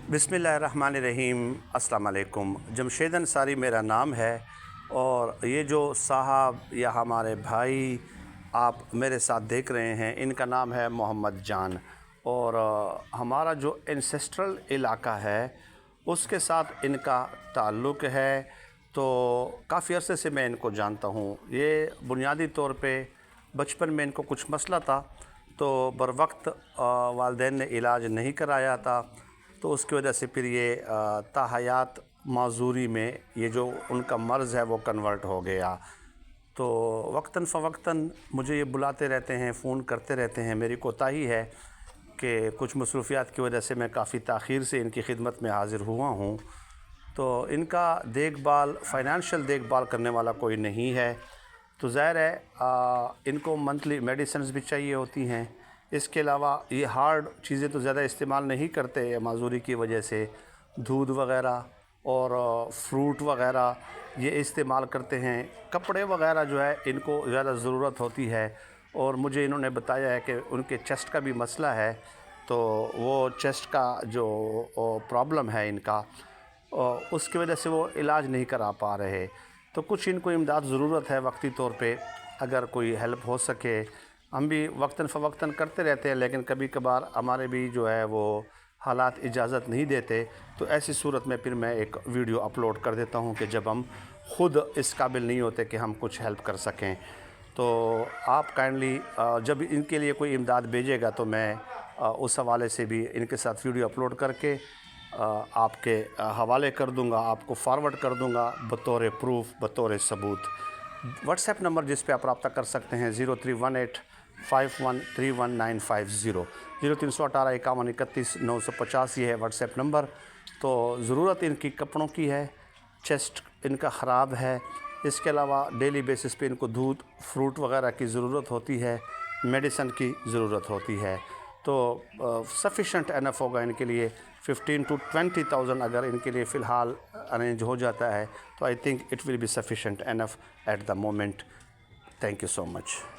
बिस्मिल्लाहिर्रहमानिर्रहीम। अस्सलाम वालेकुम। जमशेद अंसारी मेरा नाम है और ये जो साहब या हमारे भाई आप मेरे साथ देख रहे हैं, इनका नाम है मोहम्मद जान और हमारा जो एंसेस्ट्रल इलाका है उसके साथ इनका ताल्लुक़ है। तो काफ़ी अरसे से मैं इनको जानता हूँ। ये बुनियादी तौर पे बचपन में इनको कुछ मसला था तो बर वक्त वालिदैन ने इलाज नहीं कराया था, तो उसकी वजह से फिर ये ताहयात माजूरी में ये जो उनका मर्ज़ है वो कन्वर्ट हो गया। तो वक्तन फ़वक्तन मुझे ये बुलाते रहते हैं, फ़ोन करते रहते हैं। मेरी कोताही है कि कुछ मसरूफ़ियात की वजह से मैं काफ़ी ताख़ीर से इनकी खिदमत में हाज़िर हुआ हूँ। तो इनका देखभाल, फ़ाइनेंशियल देखभाल करने वाला कोई नहीं है, तो ज़ाहिर है इनको मंथली मेडिसिन्स भी चाहिए होती हैं। इसके अलावा ये हार्ड चीज़ें तो ज़्यादा इस्तेमाल नहीं करते माजूरी की वजह से। दूध वग़ैरह और फ्रूट वग़ैरह ये इस्तेमाल करते हैं। कपड़े वग़ैरह जो है इनको ज़्यादा ज़रूरत होती है और मुझे इन्होंने बताया है कि उनके चेस्ट का भी मसला है, तो वो चेस्ट का जो प्रॉब्लम है इनका, उसकी वजह से वो इलाज नहीं करा पा रहे। तो कुछ इनको इमदाद ज़रूरत है वक्ती तौर पे, अगर कोई हेल्प हो सके। हम भी वक्तन फ़वक्तन करते रहते हैं, लेकिन कभी कभार हमारे भी जो है वो हालात इजाज़त नहीं देते। तो ऐसी सूरत में फिर मैं एक वीडियो अपलोड कर देता हूँ कि जब हम ख़ुद इस काबिल नहीं होते कि हम कुछ हेल्प कर सकें। तो आप काइंडली जब इनके लिए कोई इमदाद भेजेगा तो मैं उस हवाले से भी इनके साथ वीडियो अपलोड करके आपके हवाले कर दूंगा, आपको फॉरवर्ड कर दूंगा बतौर प्रूफ, बतौर सबूत। व्हाट्सएप नंबर जिस पे आप रब्ता कर सकते हैं 0318513190, 03185131 ये है व्हाट्सएप नंबर। तो ज़रूरत इनकी कपड़ों की है, चेस्ट इनका ख़राब है, इसके अलावा डेली बेसिस पे इनको दूध, फ्रूट वग़ैरह की ज़रूरत होती है, मेडिसन की ज़रूरत होती है। तो सफिशेंट एनफ होगा इनके लिए। 15 to 20,000 अगर इनके लिए फ़िलहाल अरेंज हो जाता है तो I think it will be sufficient enough at the moment. Thank you so much.